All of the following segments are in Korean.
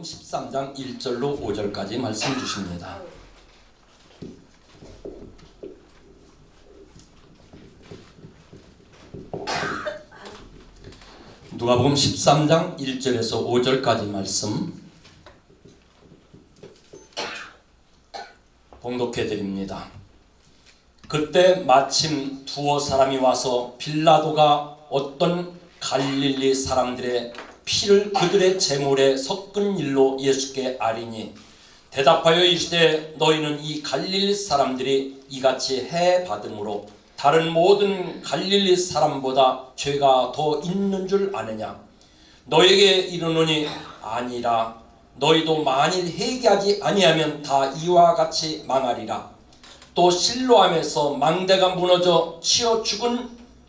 누가복음 13장 1절로 5절까지 말씀 주십니다. 누가복음 13장 1절에서 5절까지 말씀 봉독해 드립니다. 그때 마침 두어 사람이 와서 빌라도가 어떤 갈릴리 사람들의 피를 그들의 제물에 섞은 일로 예수께 아리니 대답하여 이르시되 너희는 이 갈릴리 사람들이 이같이 해 받음으로 다른 모든 갈릴리 사람보다 죄가 더 있는 줄 아느냐? 너에게 이르노니 아니라 너희도 만일 회개하지 아니하면 다 이와 같이 망하리라. 또 실로암에서 망대가 무너져 치어 죽은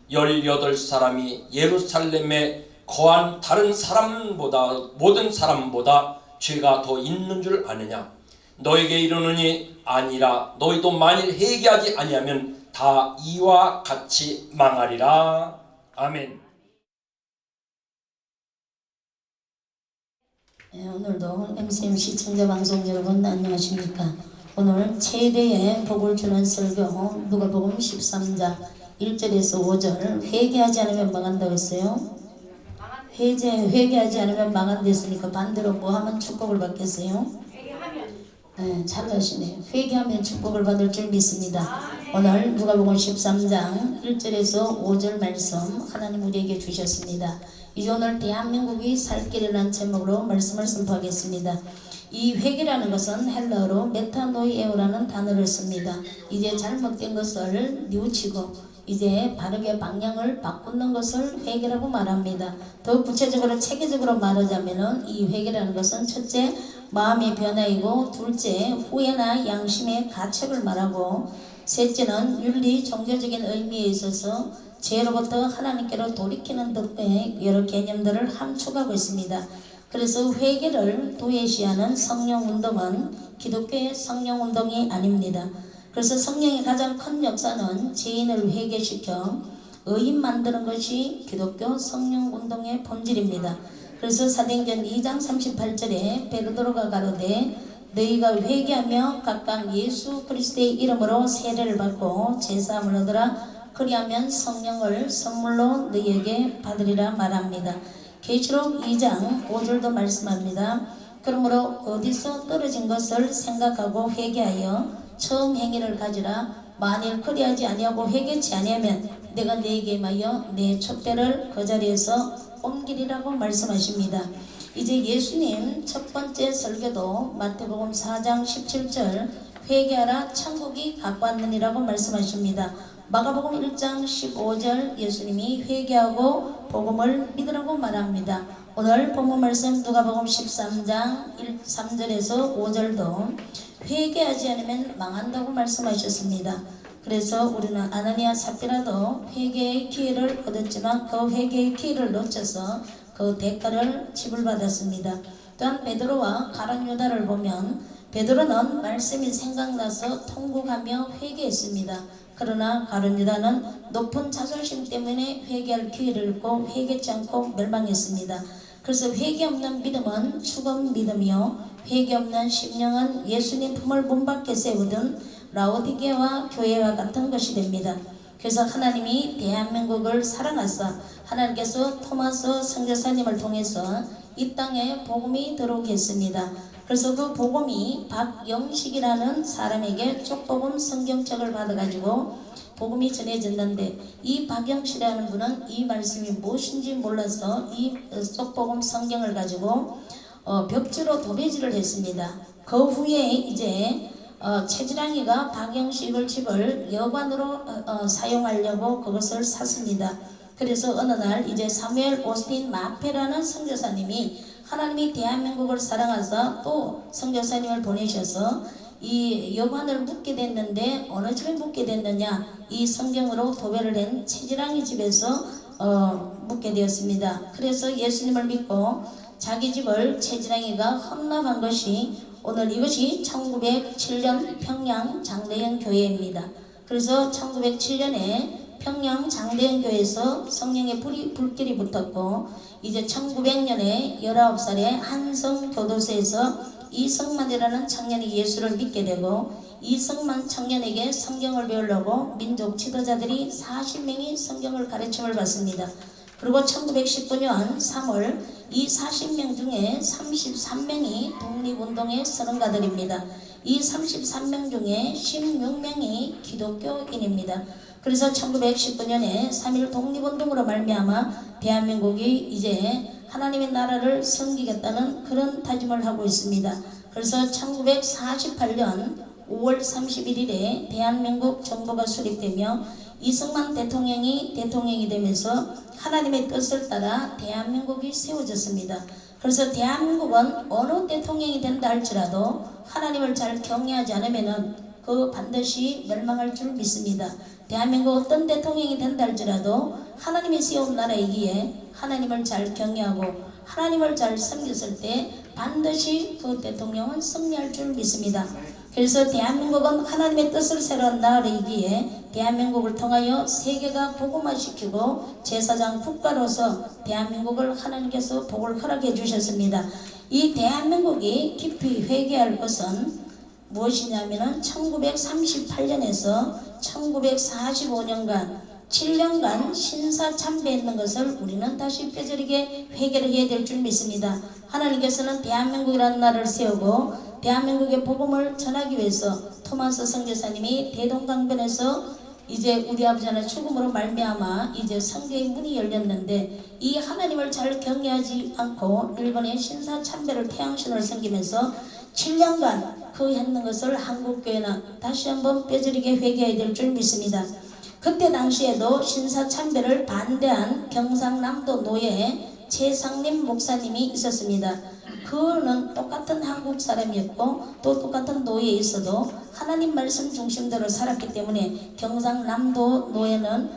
18사람이 예루살렘에 거한 다른 사람보다 모든 사람보다 죄가 더 있는 줄 아느냐? 너에게 이르노니 아니라 너희도 만일 회개하지 아니하면 다 이와 같이 망하리라. 아멘. 오늘도 MCM 시청자 방송 여러분 안녕하십니까? 오늘 최대의 복을 주는 설교 누가복음 13장 1절에서 5절 회개하지 않으면 망한다고 했어요. 회개하지 않으면 망한다 했으니까 반대로 뭐 하면 축복을 받겠어요? 네, 잘하시네요. 회개하면 축복을 받을 줄 믿습니다. 오늘 누가복음 13장 1절에서 5절 말씀 하나님 우리에게 주셨습니다. 이제 오늘 대한민국이 살 길이라는 제목으로 말씀을 선포하겠습니다. 이 회개라는 것은 헬라어로 메타노이에오라는 단어를 씁니다. 이제 잘못된 것을 뉘우치고 이제 바르게 방향을 바꾸는 것을 회개라고 말합니다. 더 구체적으로 체계적으로 말하자면은 이 회개라는 것은 첫째 마음의 변화이고 둘째 후회나 양심의 가책을 말하고 셋째는 윤리 종교적인 의미에 있어서 죄로부터 하나님께로 돌이키는 등의 여러 개념들을 함축하고 있습니다. 그래서 회개를 도외시하는 성령운동은 기독교의 성령운동이 아닙니다. 그래서 성령의 가장 큰 역사는 죄인을 회개시켜 의인 만드는 것이 기독교 성령운동의 본질입니다. 그래서 사도행전 2장 38절에 베드로가 가로되 너희가 회개하며 각각 예수 그리스도의 이름으로 세례를 받고 제사함을 얻으라. 그리하면 성령을 선물로 너희에게 받으리라 말합니다. 계시록 2장 5절도 말씀합니다. 그러므로 어디서 떨어진 것을 생각하고 회개하여 처음 행위를 가지라. 만일 그리하지 아니하고 회개치 아니하면 내가 너에게 임하여 내 촛대를 그 자리에서 옮기리라고 말씀하십니다. 이제 예수님 첫 번째 설교도 마태복음 4장 17절 회개하라 천국이 가까웠느니라고 말씀하십니다. 마가복음 1장 15절 예수님이 회개하고 복음을 믿으라고 말합니다. 오늘 본문 말씀 누가복음 13장 3절에서 5절도 회개하지 않으면 망한다고 말씀하셨습니다. 그래서 우리는 아나니아 삽비라도 회개의 기회를 얻었지만 그 회개의 기회를 놓쳐서 그 대가를 지불받았습니다. 또한 베드로와 가룟 유다를 보면 베드로는 말씀이 생각나서 통곡하며 회개했습니다. 그러나 가룟 유다는 높은 자존심 때문에 회개할 기회를 잃고 회개치 않고 멸망했습니다. 그래서 회개 없는 믿음은 죽은 믿음이요 회개 없는 심령은 예수님 품을 문 밖에 세우던 라오디게와 교회와 같은 것이 됩니다. 그래서 하나님이 대한민국을 사랑하사 하나님께서 토마스 선교사님을 통해서 이 땅에 복음이 들어오게 했습니다. 그래서 그 복음이 박영식이라는 사람에게 쪽복음 성경책을 받아가지고 복음이 전해졌는데 이 박영식이라는 분은 이 말씀이 무엇인지 몰라서 이 쪽복음 성경을 가지고 벽지로 도배질을 했습니다. 그 후에 이제 최지랑이가 박영식을 집을 여관으로 사용하려고 그것을 샀습니다. 그래서 어느 날 이제 사무엘 오스틴 마페라는 선교사님이 하나님이 대한민국을 사랑하사 또 선교사님을 보내셔서 이 여관을 묻게 됐는데 어느 집에 묻게 됐느냐 이 성경으로 도배를 한 최지랑이 집에서 묻게 되었습니다. 그래서 예수님을 믿고 자기 집을 최지랑이가 헌납한 것이 오늘 이것이 1907년 평양 장대현 교회입니다. 그래서 1907년에 평양 장대연교에서 성령의 불길이 붙었고 이제 1900년에 19살에 한성교도소에서 이성만이라는 청년이 예수를 믿게 되고 이성만 청년에게 성경을 배우려고 민족 지도자들이 40명이 성경을 가르침을 받습니다. 그리고 1919년 3월 이 40명 중에 33명이 독립운동의 선언가들입니다. 이 33명 중에 16명이 기독교인입니다. 그래서 1919년에 3.1 독립운동으로 말미암아 대한민국이 이제 하나님의 나라를 섬기겠다는 그런 다짐을 하고 있습니다. 그래서 1948년 5월 31일에 대한민국 정부가 수립되며 이승만 대통령이 되면서 하나님의 뜻을 따라 대한민국이 세워졌습니다. 그래서 대한민국은 어느 대통령이 된다 할지라도 하나님을 잘 경외하지 않으면 그 반드시 멸망할 줄 믿습니다. 대한민국 어떤 대통령이 된다 할지라도 하나님이 세운 나라이기에 하나님을 잘 경외하고 하나님을 잘 섬겼을 때 반드시 그 대통령은 승리할 줄 믿습니다. 그래서 대한민국은 하나님의 뜻을 세워한 나라이기에 대한민국을 통하여 세계가 복음화시키고 제사장 국가로서 대한민국을 하나님께서 복을 허락해 주셨습니다. 이 대한민국이 깊이 회개할 것은 무엇이냐면 1938년에서 1945년간 7년간 신사참배했는 것을 우리는 다시 뼈저리게 회개를 해야 될 줄 믿습니다. 하나님께서는 대한민국이라는 나라를 세우고 대한민국의 복음을 전하기 위해서 토마스 선교사님이 대동강변에서 이제 우리 아버지 하나님 죽음으로 말미암아 이제 성경의 문이 열렸는데 이 하나님을 잘 경외하지 않고 일본의 신사참배를 태양신을 섬기면서 7년간 그 했는 것을 한국교회는 다시 한번 뼈저리게 회개해야 될 줄 믿습니다. 그때 당시에도 신사참배를 반대한 경상남도 노예에 최상림 목사님이 있었습니다. 그는 똑같은 한국 사람이었고 또 똑같은 노예에 있어도 하나님 말씀 중심대로 살았기 때문에 경상남도 노예는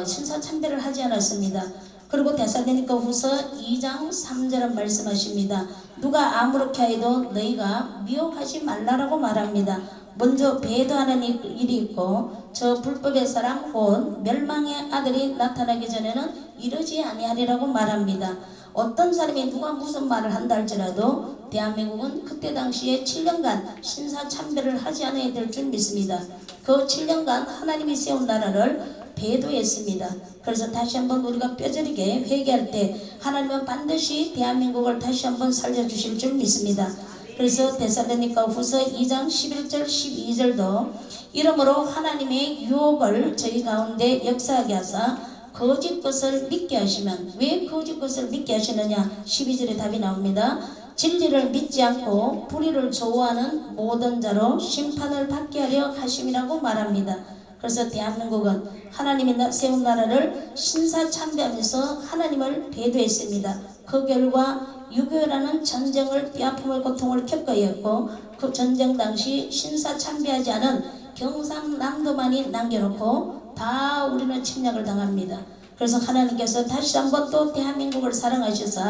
신사참배를 하지 않았습니다. 그리고 데살로니가 후서 2장 3절은 말씀하십니다. 누가 아무렇게 해도 너희가 미혹하지 말라라고 말합니다. 먼저 배도하는 일이 있고 저 불법의 사람 곧 멸망의 아들이 나타나기 전에는 이러지 아니하리라고 말합니다. 어떤 사람이 누가 무슨 말을 한다 할지라도 대한민국은 그때 당시에 7년간 신사참배를 하지 않아야 될 줄 믿습니다. 그 7년간 하나님이 세운 나라를 배도했습니다. 그래서 다시 한번 우리가 뼈저리게 회개할 때 하나님은 반드시 대한민국을 다시 한번 살려주실 줄 믿습니다. 그래서 데살로니가 후서 2장 11절 12절도 이러므로 하나님의 유혹을 저희 가운데 역사하게 하사 거짓 것을 믿게 하시면 왜 거짓 것을 믿게 하시느냐 12절에 답이 나옵니다. 진리를 믿지 않고 불의를 좋아하는 모든 자로 심판을 받게 하려 하심이라고 말합니다. 그래서 대한민국은 하나님이 세운 나라를 신사참배하면서 하나님을 배도했습니다. 그 결과 6.25라는 전쟁을 뼈아픔을 고통을 겪어야했고 그 전쟁 당시 신사참배하지 않은 경상남도만이 남겨놓고 다 우리는 침략을 당합니다. 그래서 하나님께서 다시 한번 또 대한민국을 사랑하셔서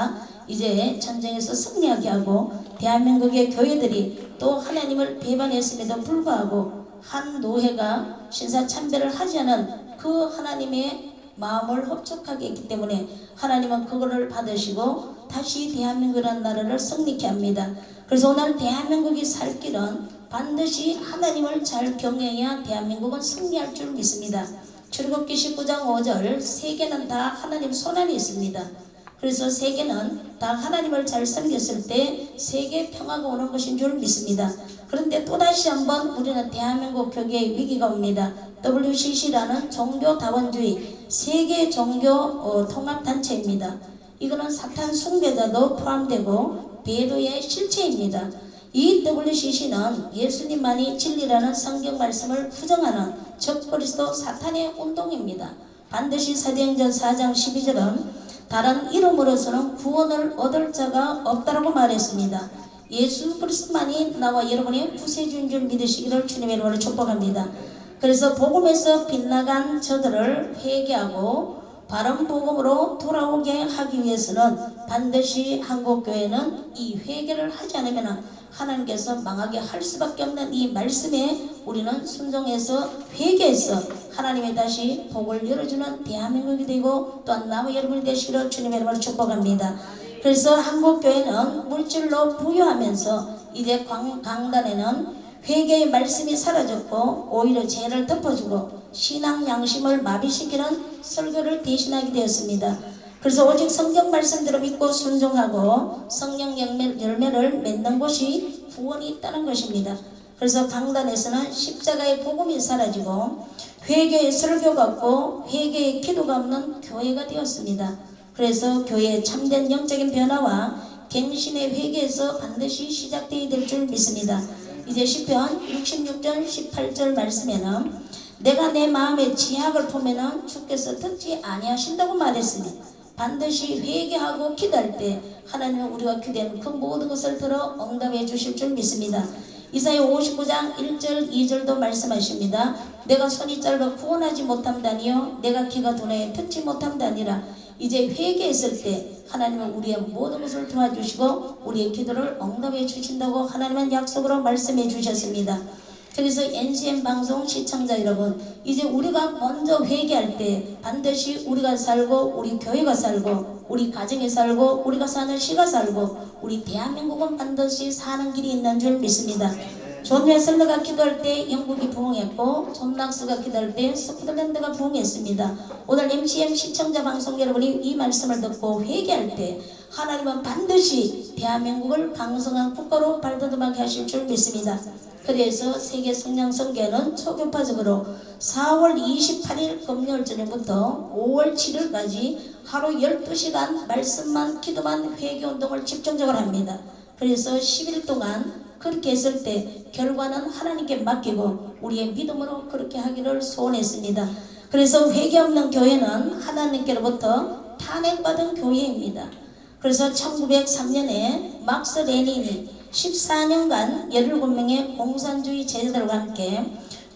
이제 전쟁에서 승리하게 하고 대한민국의 교회들이 또 하나님을 배반했음에도 불구하고 한 노회가 신사참배를 하지 않은 그 하나님의 마음을 흡족하게 했기 때문에 하나님은 그거를 받으시고 다시 대한민국이라는 나라를 승리케 합니다. 그래서 오늘 대한민국이 살 길은 반드시 하나님을 잘 경외해야 대한민국은 승리할 줄 믿습니다. 출애굽기 19장 5절 세계는 다 하나님 손안에 있습니다. 그래서 세계는 다 하나님을 잘 섬겼을 때 세계 평화가 오는 것인 줄 믿습니다. 그런데 또다시 한번 우리는 대한민국 교계의 위기가 옵니다. WCC라는 종교다원주의 세계 종교 통합단체입니다. 이거는 사탄 숭배자도 포함되고 배도의 실체입니다. 이 WCC는 예수님만이 진리라는 성경 말씀을 부정하는 적그리스도 사탄의 운동입니다. 반드시 사도행전 4장 12절은 다른 이름으로서는 구원을 얻을 자가 없다라고 말했습니다. 예수 그리스도만이 나와 여러분의 구세주인 줄 믿으시기를 주님의 이름으로 축복합니다. 그래서 복음에서 빗나간 저들을 회개하고 바른 복음으로 돌아오게 하기 위해서는 반드시 한국교회는 이 회개를 하지 않으면 하나님께서 망하게 할 수밖에 없는 이 말씀에 우리는 순종해서 회개해서 하나님의 다시 복을 열어주는 대한민국이 되고 또한 남의 여러분이 되시기를 주님의 이름으로 축복합니다. 그래서 한국교회는 물질로 부유하면서 이제 강단에는 회개의 말씀이 사라졌고 오히려 죄를 덮어주고 신앙 양심을 마비시키는 설교를 대신하게 되었습니다. 그래서 오직 성경 말씀대로 믿고 순종하고 성령 열매를 맺는 곳이 구원이 있다는 것입니다. 그래서 강단에서는 십자가의 복음이 사라지고 회개의 설교가 없고 회개의 기도가 없는 교회가 되었습니다. 그래서 교회의 참된 영적인 변화와 갱신의 회개에서 반드시 시작되어야 될 줄 믿습니다. 이제 시편 66편 18절 말씀에는 내가 내 마음의 지약을 보면은 주께서 듣지 아니하신다고 말했으니 반드시 회개하고 기도할 때 하나님은 우리가 기도하는 그 모든 것을 들어 응답해 주실 줄 믿습니다. 이사야 59장 1절 2절도 말씀하십니다. 내가 손이 짧아 구원하지 못함다니요 내가 귀가 둔해 듣지 못함다니라. 이제 회개했을 때 하나님은 우리의 모든 것을 도와주시고 우리의 기도를 응답해 주신다고 하나님은 약속으로 말씀해 주셨습니다. 그래서 NCM 방송 시청자 여러분, 이제 우리가 먼저 회개할 때 반드시 우리가 살고 우리 교회가 살고 우리 가정이 살고 우리가 사는 시가 살고 우리 대한민국은 반드시 사는 길이 있는 줄 믿습니다. 존 웨슬리가 기도할 때 영국이 부흥했고 존 낙스가 기도할 때 스코틀랜드가 부흥했습니다. 오늘 MCM 시청자 방송 여러분이 이 말씀을 듣고 회개할 때 하나님은 반드시 대한민국을 강성한 국가로 발돋움하게 하실 줄 믿습니다. 그래서 세계 성령 선교는 초교파적으로 4월 28일 금요일 저녁부터 5월 7일까지 하루 12시간 말씀만 기도만 회개운동을 집중적으로 합니다. 그래서 10일 동안 그렇게 했을 때 결과는 하나님께 맡기고 우리의 믿음으로 그렇게 하기를 소원했습니다. 그래서 회개 없는 교회는 하나님께로부터 탄핵받은 교회입니다. 그래서 1903년에 막스 레닌이 14년간 17명의 공산주의 제자들과 함께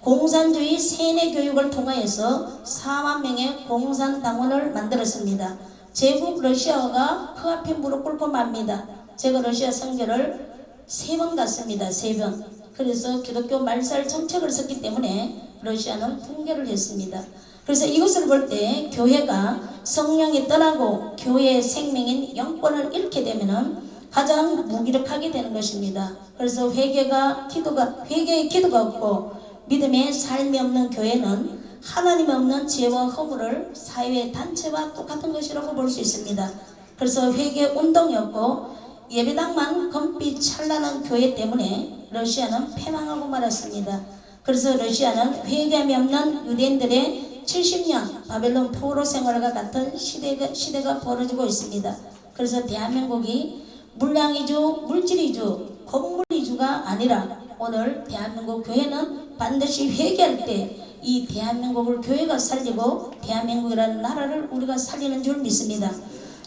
공산주의 세뇌 교육을 통하여서 4만 명의 공산당원을 만들었습니다. 제국 러시아가 그 앞에 무릎 꿇고 맙니다. 제가 러시아 선교를 3번 갔습니다. 3번. 그래서 기독교 말살 정책을 썼기 때문에 러시아는 붕괴를 했습니다. 그래서 이것을 볼 때 교회가 성령이 떠나고 교회의 생명인 영권을 잃게 되면은 가장 무기력하게 되는 것입니다. 그래서 회개의 기도가 없고 믿음의 삶이 없는 교회는 하나님 없는 죄와 허물을 사회의 단체와 똑같은 것이라고 볼 수 있습니다. 그래서 회개 운동이 없고 예배당만 금빛 찬란한 교회 때문에 러시아는 패망하고 말았습니다. 그래서 러시아는 회개함이 없는 유대인들의 70년 바벨론 포로 생활과 같은 시대가 벌어지고 있습니다. 그래서 대한민국이 물량이주, 물질이주, 건물이주가 아니라 오늘 대한민국 교회는 반드시 회개할 때 이 대한민국을 교회가 살리고 대한민국이라는 나라를 우리가 살리는 줄 믿습니다.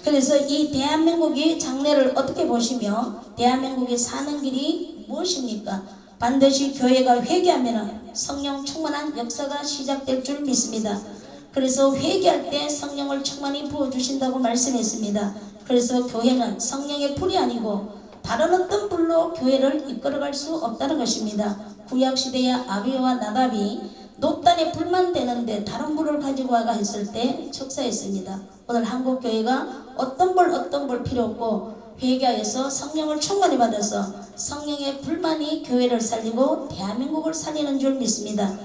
그래서 이 대한민국이 장래를 어떻게 보시며 대한민국이 사는 길이 무엇입니까? 반드시 교회가 회개하면 성령 충만한 역사가 시작될 줄 믿습니다. 그래서 회개할 때 성령을 충만히 부어주신다고 말씀했습니다. 그래서 교회는 성령의 불이 아니고 다른 어떤 불로 교회를 이끌어갈 수 없다는 것입니다. 구약시대의 아비와 나답이 녹단에 불만 되는데 다른 불을 가지고 와가 했을 때 척사했습니다. 오늘 한국교회가 어떤 불 필요 없고 회개하여서 성령을 충만히 받아서 성령의 불만이 교회를 살리고 대한민국을 살리는 줄 믿습니다.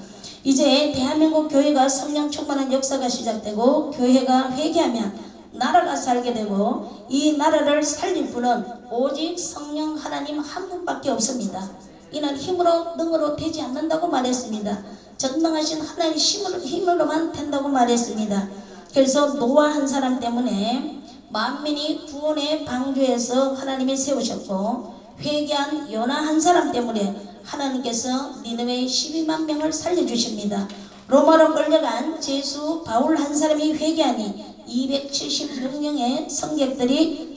이제 대한민국 교회가 성령 충만한 역사가 시작되고 교회가 회개하면 나라가 살게 되고 이 나라를 살릴 분은 오직 성령 하나님 한 분밖에 없습니다. 이는 힘으로 능으로 되지 않는다고 말했습니다. 전능하신 하나님의 힘으로만 된다고 말했습니다. 그래서 노아 한 사람 때문에 만민이 구원의 방주에서 하나님이 세우셨고 회개한 요나 한 사람 때문에 하나님께서 니느웨의 12만 명을 살려주십니다. 로마로 끌려간 제수 바울 한 사람이 회개하니 276명의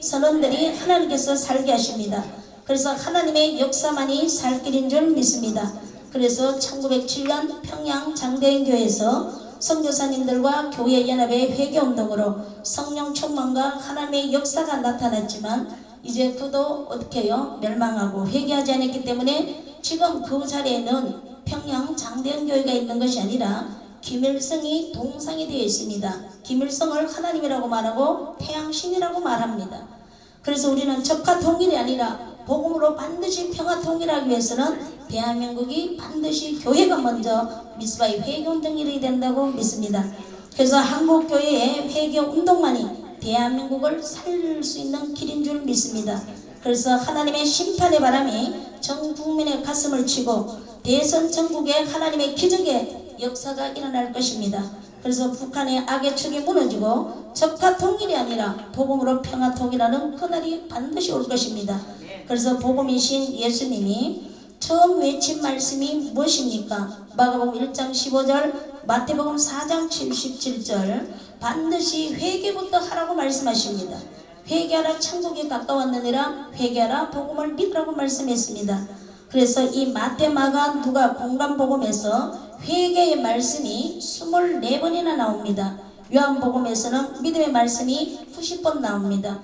선원들이 하나님께서 살게 하십니다. 그래서 하나님의 역사만이 살 길인 줄 믿습니다. 그래서 1907년 평양 장대인교회에서 선교사님들과 교회 연합의 회개운동으로 성령 충만과 하나님의 역사가 나타났지만 이제 그도 어떻게 해요? 멸망하고 회개하지 않았기 때문에 지금 그 자리에는 평양 장대현 교회가 있는 것이 아니라 김일성이 동상이 되어 있습니다. 김일성을 하나님이라고 말하고 태양신이라고 말합니다. 그래서 우리는 적화 통일이 아니라 복음으로 반드시 평화 통일하기 위해서는 대한민국이 반드시 교회가 먼저 미스바의 회개운동이 일어야 된다고 믿습니다. 그래서 한국교회의 회개운동만이 대한민국을 살릴 수 있는 길인 줄 믿습니다. 그래서 하나님의 심판의 바람이 전 국민의 가슴을 치고 대선 전국에 하나님의 기적의 역사가 일어날 것입니다. 그래서 북한의 악의 축이 무너지고 적화 통일이 아니라 복음으로 평화 통일하는 그날이 반드시 올 것입니다. 그래서 복음이신 예수님이 처음 외친 말씀이 무엇입니까? 마가복음 1장 15절, 마태복음 4장 77절 반드시 회개부터 하라고 말씀하십니다. 회개하라 천국이 가까웠느니라, 회개하라 복음을 믿으라고 말씀했습니다. 그래서 이 마태, 마가, 누가 공간복음에서 회개의 말씀이 24번이나 나옵니다. 요한복음에서는 믿음의 말씀이 90번 나옵니다.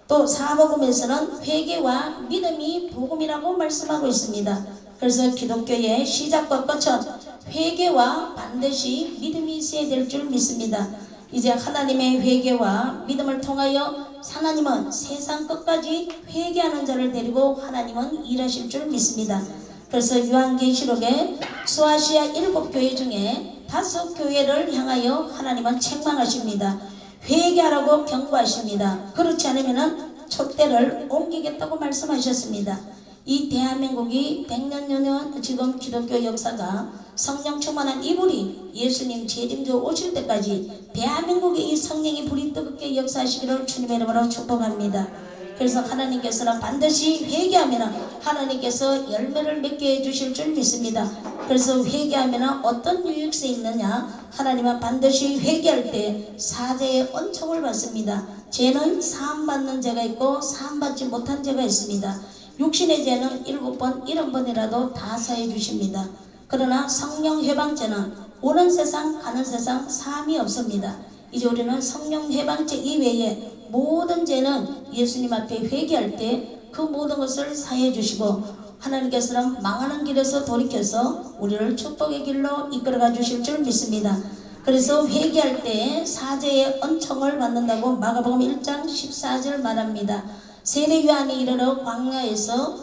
또 사복음에서는 회개와 믿음이 복음이라고 말씀하고 있습니다. 그래서 기독교의 시작과 끝은 회개와 반드시 믿음이 있어야 될 줄 믿습니다. 이제 하나님의 회개와 믿음을 통하여 하나님은 세상 끝까지 회개하는 자를 데리고 하나님은 일하실 줄 믿습니다. 그래서 요한계시록에 소아시아 7교회 중에 5교회를 향하여 하나님은 책망하십니다. 회개하라고 경고하십니다. 그렇지 않으면 촛대를 옮기겠다고 말씀하셨습니다. 이 대한민국이 100년 지금 기독교 역사가 성령 충만한 이불이 예수님 재림주 오실 때까지 대한민국의 이 성령의 불이 뜨겁게 역사하시기를 주님의 이름으로 축복합니다. 그래서 하나님께서는 반드시 회개하면 하나님께서 열매를 맺게 해주실 줄 믿습니다. 그래서 회개하면 어떤 유익이 있느냐? 하나님은 반드시 회개할 때 사죄의 은총을 받습니다. 죄는 사함받는 죄가 있고 사함받지 못한 죄가 있습니다. 육신의 죄는 7번 70번이라도 다 사해 주십니다. 그러나 성령 해방죄는 오는 세상 가는 세상 사함이 없습니다. 이제 우리는 성령 해방죄 이외에 모든 죄는 예수님 앞에 회개할 때 그 모든 것을 사해 주시고 하나님께서는 망하는 길에서 돌이켜서 우리를 축복의 길로 이끌어가 주실 줄 믿습니다. 그래서 회개할 때 사죄의 은총을 받는다고 마가복음 1장 14절 말합니다. 세례 요한이 이르러 광야에서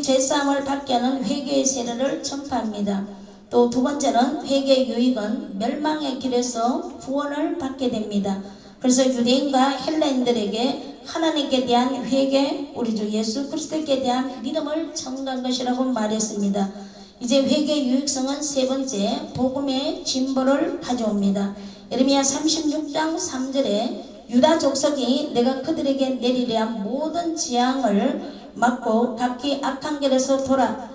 제사함을 받게 하는 회개의 세례를 전파합니다. 또 두 번째는 회개의 유익은 멸망의 길에서 구원을 받게 됩니다. 그래서 유대인과 헬라인들에게 하나님께 대한 회개, 우리 주 예수 그리스도께 대한 믿음을 전가한 것이라고 말했습니다. 이제 회개의 유익성은 세 번째, 복음의 진보를 가져옵니다. 예레미야 36장 3절에 유다 족속이 내가 그들에게 내리려 한 모든 재앙을 막고 각기 악한 길에서 돌아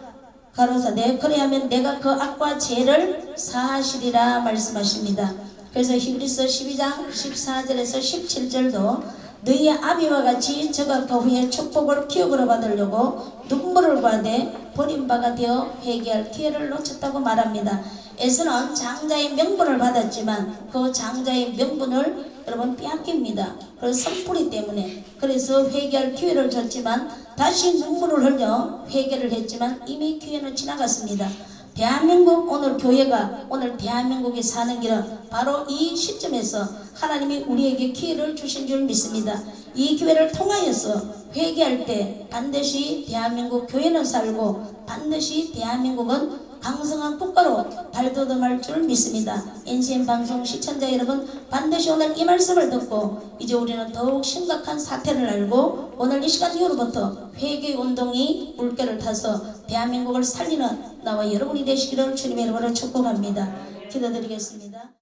가로사대 그래야면 내가 그 악과 죄를 사하시리라 말씀하십니다. 그래서 히브리서 12장 14절에서 17절도 너희의 아비와 같이 저각과 후에 축복을 기억으로 받으려고 눈물을 과대 버림바가 되어 회개할 기회를 놓쳤다고 말합니다. 에서는 장자의 명분을 받았지만 그 장자의 명분을 여러분 빼앗깁니다. 그래서 성뿌리 때문에 그래서 회개할 기회를 줬지만 다시 눈물을 흘려 회개를 했지만 이미 기회는 지나갔습니다. 대한민국 오늘 교회가 오늘 대한민국이 사는 길은 바로 이 시점에서 하나님이 우리에게 기회를 주신 줄 믿습니다. 이 기회를 통하여서 회개할 때 반드시 대한민국 교회는 살고 반드시 대한민국은 강성한 국가로 발돋움할 줄 믿습니다. NCN 방송 시청자 여러분 반드시 오늘 이 말씀을 듣고 이제 우리는 더욱 심각한 사태를 알고 오늘 이 시간 이후로부터 회개 운동이 물결을 타서 대한민국을 살리는 나와 여러분이 되시기를 주님의 이름으로 축복합니다. 기도드리겠습니다.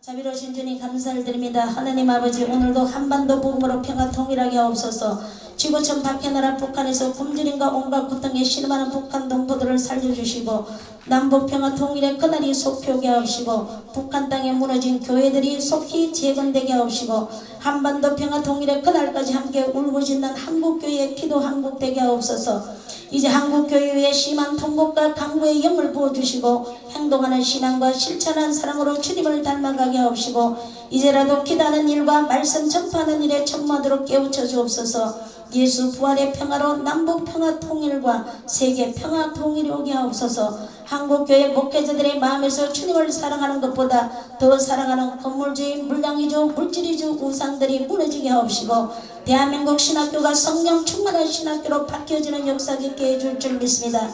자비로우신 주님 감사를 드립니다. 하나님 아버지 오늘도 한반도 복음으로 평화 통일하게 하옵소서. 지구촌 밖의 나라 북한에서 굶주림과 온갖 고통에 신음하는 북한 동포들을 살려주시고 남북 평화 통일의 그날이 속히 오게 하옵시고 북한 땅에 무너진 교회들이 속히 재건되게 하옵시고 한반도 평화 통일의 그날까지 함께 울부짖는 한국교회의 기도 한국되게 하옵소서. 이제 한국교회에 심한 통곡과 강구의 영을 부어주시고 행동하는 신앙과 실천한 사랑으로 주님을 닮아가게 하옵시고 이제라도 기도하는 일과 말씀 전파하는 일에 전무하도록 깨우쳐 주옵소서. 예수 부활의 평화로 남북 평화 통일과 세계 평화 통일이 오게 하옵소서. 한국교회 목회자들의 마음에서 주님을 사랑하는 것보다 더 사랑하는 건물주의, 물량이주, 물질이주 우상들이 무너지게 하옵시고 대한민국 신학교가 성령 충만한 신학교로 바뀌어지는 역사 있게 해줄 줄 믿습니다.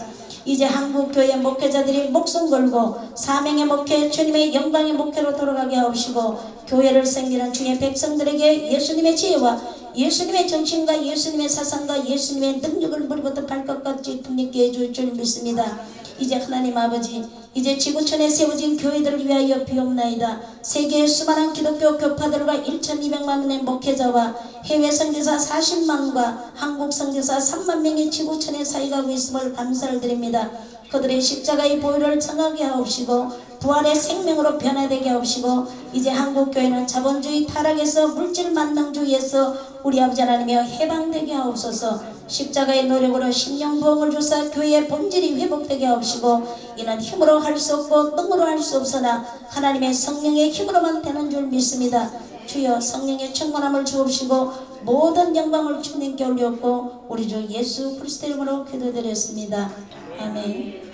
이제 한국교회 목회자들이 목숨 걸고 사명의 목회, 주님의 영광의 목회로 돌아가게 하옵시고 교회를 섬기는 주의 백성들에게 예수님의 지혜와 예수님의 정신과 예수님의 사상과 예수님의 능력을 머리부터 발끝까지 풍성케 해줄 줄 믿습니다. 이제 하나님 아버지, 이제 지구촌에 세워진 교회들을 위하여 비옵나이다. 세계의 수많은 기독교 교파들과 1200만 명의 목회자와 해외 선교사 40만과 한국 선교사 3만 명이 지구촌에 사역하고 있음을 감사를 드립니다. 그들의 십자가의 보혈을 정하게 하옵시고 부활의 생명으로 변화되게 하옵시고 이제 한국교회는 자본주의 타락에서 물질 만능주의에서 우리 아버지 하나님이여 해방되게 하옵소서. 십자가의 노력으로 심령부흥을 주사 교회의 본질이 회복되게 하옵시고 이는 힘으로 할 수 없고 능으로 할 수 없으나 하나님의 성령의 힘으로만 되는 줄 믿습니다. 주여 성령의 충만함을 주옵시고 모든 영광을 주님께 올렸고 우리 주 예수 그리스도 이름으로 기도드렸습니다. 아멘.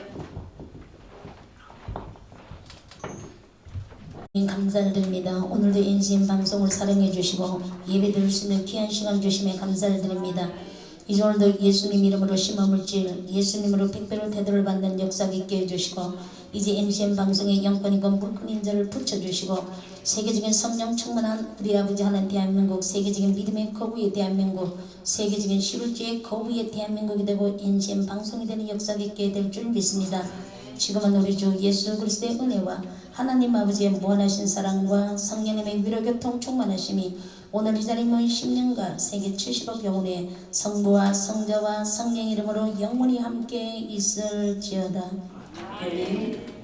감사를 드립니다. 오늘도 인심 방송을 사랑해 주시고 예배 드릴 수 있는 귀한 시간 주심에 감사를 드립니다. 이제 오늘도 예수님 이름으로 심화물질, 예수님으로 백배로 대도를 받는 역사 있게 해주시고 이제 MCM 방송의 영권이고 물큰 인자를 붙여주시고 세계적인 성령 충만한 우리 아버지 하나님 대한민국, 세계적인 믿음의 거부의 대한민국, 세계적인 시루주의 거부의 대한민국이 되고 MCM 방송이 되는 역사 있게 될 줄 믿습니다. 지금은 우리 주 예수 그리스도의 은혜와 하나님 아버지의 무한하신 사랑과 성령님의 위로교통 충만하심이 오늘 이 자리 모인 10년간 세계 70억 영혼의 성부와 성자와 성령 이름으로 영원히 함께 있을지어다. 아멘.